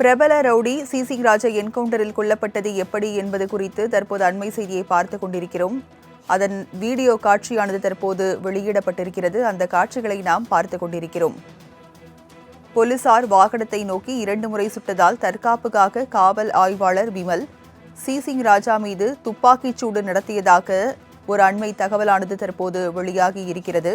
பிரபல ரவுடி சிசிங் ராஜா என்கவுண்டரில் கொல்லப்பட்டது எப்படி என்பது குறித்து தற்போது அண்மை செய்தியை பார்த்துக் கொண்டிருக்கிறோம். அதன் வீடியோ காட்சியானது தற்போது வெளியிடப்பட்டிருக்கிறது. அந்த காட்சிகளை நாம் பார்த்துக் கொண்டிருக்கிறோம். போலீசார் வாகனத்தை நோக்கி 2 முறை சுட்டதால் தற்காப்புக்காக காவல் ஆய்வாளர் விமல் சிசிங் ராஜா மீது துப்பாக்கிச் சூடு நடத்தியதாக ஒரு அண்மை தகவலானது தற்போது வெளியாகி இருக்கிறது.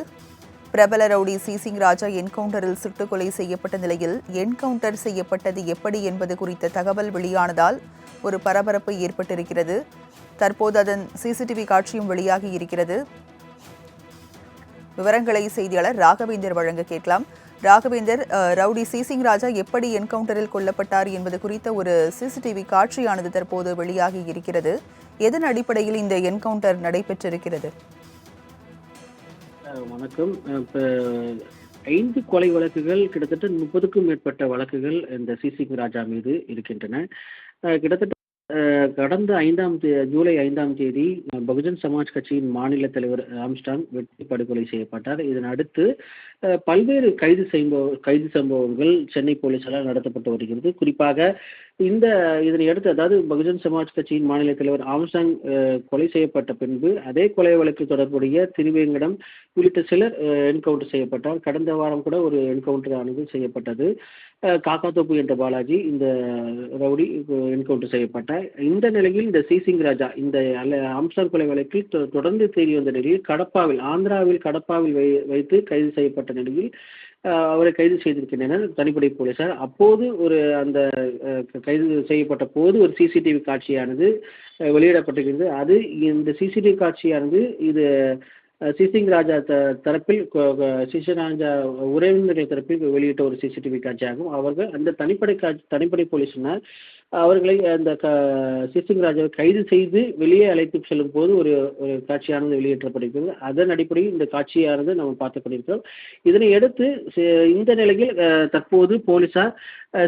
பிரபல ரவுடி சிசிங் ராஜா என்கவுண்டரில் சுட்டுக் கொலை செய்யப்பட்ட நிலையில் என்கவுண்டர் செய்யப்பட்டது எப்படி என்பது குறித்த தகவல் வெளியானதால் ஒரு பரபரப்பு ஏற்பட்டிருக்கிறது. தற்போது அதன் சிசிடிவி காட்சியும் வெளியாகி இருக்கிறது. விவரங்களை செய்தியாளர் ராகவேந்தர் வழங்க கேட்கலாம். ராகவேந்தர், ரவுடி சிசிங் ராஜா எப்படி என்கவுண்டரில் கொல்லப்பட்டார் என்பது குறித்த ஒரு சிசிடிவி காட்சியானது தற்போது வெளியாகி இருக்கிறது. எதன் அடிப்படையில் இந்த என்கவுண்டர் நடைபெற்றிருக்கிறது? வணக்கம். இப்போ 5 கொலை வழக்குகள், கிட்டத்தட்ட 30க்கும் மேற்பட்ட வழக்குகள் இந்த சிசிங் ராஜா மீது இருக்கின்றன. கிட்டத்தட்ட கடந்த ஜூலை 5ஆம் தேதி பகுஜன் சமாஜ் கட்சியின் மாநில தலைவர் ஆம்ஸ்டாங் வெட்டி படுகொலை செய்யப்பட்டார். இதன் அடுத்து பல்வேறு கைது சம்பவங்கள் சென்னை போலீசாரால் நடத்தப்பட்டு வருகிறது. குறிப்பாக இதனை அடுத்து, அதாவது பகுஜன் சமாஜ் கட்சியின் மாநில தலைவர் ஆம்ஸ்டாங் கொலை செய்யப்பட்ட பின்பு அதே கொலை வழக்கு தொடர்புடைய திருவேங்கடம் உள்ளிட்ட சிலர் என்கவுண்டர் செய்யப்பட்டார். கடந்த வாரம் கூட ஒரு என்கவுண்டர் ஆனது செய்யப்பட்டது. காக்காத்தோப்பு என்ற பாலாஜி இந்த ரவுடி என்கவுண்டர் செய்யப்பட்டார். இந்த நிலையில் இந்த சிசிங் ராஜா இந்த ஆம்ஸ்டாங் கொலை வழக்கில் தொடர்ந்து தேடி வந்த நிலையில் ஆந்திராவில் கடப்பாவில் வைத்து கைது செய்யப்பட்ட நிலையில் அவரை கைது செய்திருக்கின்றனர் தனிப்படை போலீசார். அப்போது அந்த கைது செய்யப்பட்ட போது ஒரு சிசிடிவி காட்சியானது வெளியிடப்பட்டிருக்கிறது. அது இந்த சிசிடிவி காட்சியானது இது சிசிங் ராஜா தரப்பில் உறவினர்கள் தரப்பில் வெளியிட்ட ஒரு சிசிடிவி காட்சியாகும். அவர்கள் அந்த தனிப்படை போலீசினர் அவர்களை அந்த சிசிங் ராஜாவை கைது செய்து வெளியே அழைத்து செல்லும் போது ஒரு காட்சியானது வெளியேற்றப்படுகிறது. அதன் அடிப்படையில் இந்த காட்சியானது நாம் பார்த்துக் கொண்டிருக்கிறோம். இதனை அடுத்து இந்த நிலையில் தற்போது போலீசார்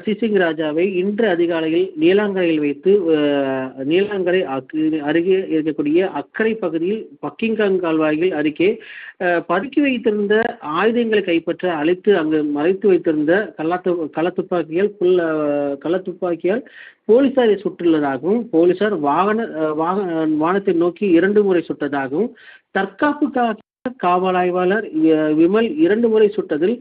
சிசிங் ராஜாவை இன்று அதிகாலையில் நீலாங்கரையில் வைத்து நீலாங்கரை அருகே இருக்கக்கூடிய அக்கரை பகுதியில் பக்கிங்காம் கால்வாயில் அருகே பதுக்கி வைத்திருந்த ஆயுதங்களை கைப்பற்ற அழைத்து அங்கு மறைத்து வைத்திருந்த கள்ளத்துப்பாக்கியால் போலீசாரை சுட்டுள்ளதாகவும், போலீசார் வாகனத்தை நோக்கி 2 முறை சுட்டதாகவும், தற்காப்புக்காக காவல் ஆய்வாளர் விமல் 2 முறை சுட்டதில்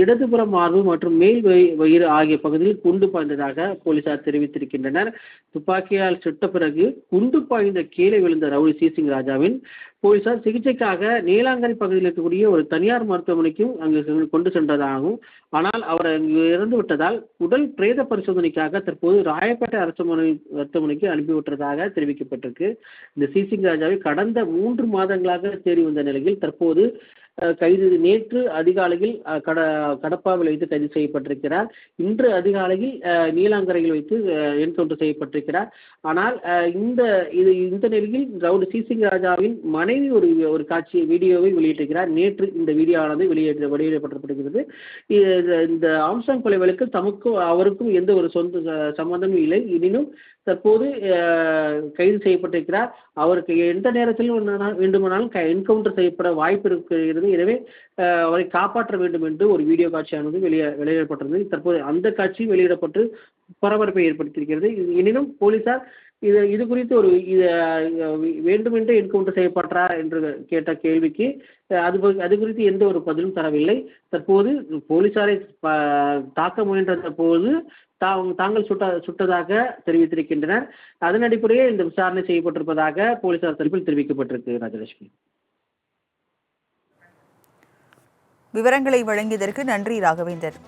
இடதுபுற மார்பு மற்றும் மேல் வயிறு ஆகிய பகுதியில் குண்டு பாய்ந்ததாக போலீசார் தெரிவித்திருக்கின்றனர். துப்பாக்கியால் சுட்ட பிறகு குண்டு பாய்ந்த கீழே விழுந்த ரவுடி சிசிங் ராஜாவின் போலீசார் சிகிச்சைக்காக நீலாங்கரை பகுதியில் இருக்கக்கூடிய ஒரு தனியார் மருத்துவமனைக்கும் அங்கு கொண்டு சென்றதாகவும், ஆனால் அவர் அங்கு இறந்து விட்டதால் உடல் பிரேத பரிசோதனைக்காக தற்போது ராயப்பேட்டை அரசு மருத்துவமனைக்கு அனுப்பிவிட்டதாக தெரிவிக்கப்பட்டிருக்கு. இந்த சிசிங் ராஜாவை கடந்த 3 மாதங்களாக தேடி வந்த நிலையில் தற்போது நேற்று அதிகாலையில் கடப்பாவில் வைத்து கைது செய்யப்பட்டிருக்கிறார். இன்று அதிகாலையில் நீலாங்கரையில் வைத்து என்கவுண்டர் செய்யப்பட்டிருக்கிறார். ஆனால் இந்த நிலையில் ரவுடி சிசிங் ராஜாவின் மனைவி ஒரு வீடியோவை வெளியிட்டிருக்கிறார். நேற்று இந்த வீடியோவானது வெளியிடப்பட்டிருக்கிறது. இந்த ஆம்ஸ்டாங் கொலை வழக்கில் தமக்கும் அவருக்கும் எந்த ஒரு சொந்த சம்பந்தமும் இல்லை. எனினும் தற்போது கைது செய்யப்பட்டிருக்கிறார். அவருக்கு எந்த நேரத்தில் வேண்டுமானாலும் என்கவுண்டர் செய்யப்பட வாய்ப்பு இருக்கிறது. எனவே அவரை காப்பாற்ற வேண்டும் என்று ஒரு வீடியோ காட்சியானது வெளியிடப்பட்டிருந்தது. தற்போது அந்த காட்சி வெளியிடப்பட்டு பரபரப்பை ஏற்படுத்தியிருக்கிறது. எனினும் போலீசார் இது குறித்து வேண்டுமென்றே என்கவுண்டர் செய்யப்பட்டா என்று கேட்ட கேள்விக்கு அது குறித்து எந்த ஒரு பதிலும் தரவில்லை. தற்போது போலீசாரை தாக்க முயன்ற போது தாங்கள் சுட்டதாக தெரிவித்திருக்கின்றனர். அதன் அடிப்படையில் இந்த விசாரணை செய்யப்பட்டிருப்பதாக போலீசார் தரப்பில் தெரிவிக்கப்பட்டிருக்கு. ராஜலட்சுமி, விவரங்களை வழங்கியதற்கு நன்றி ராகவேந்தர்.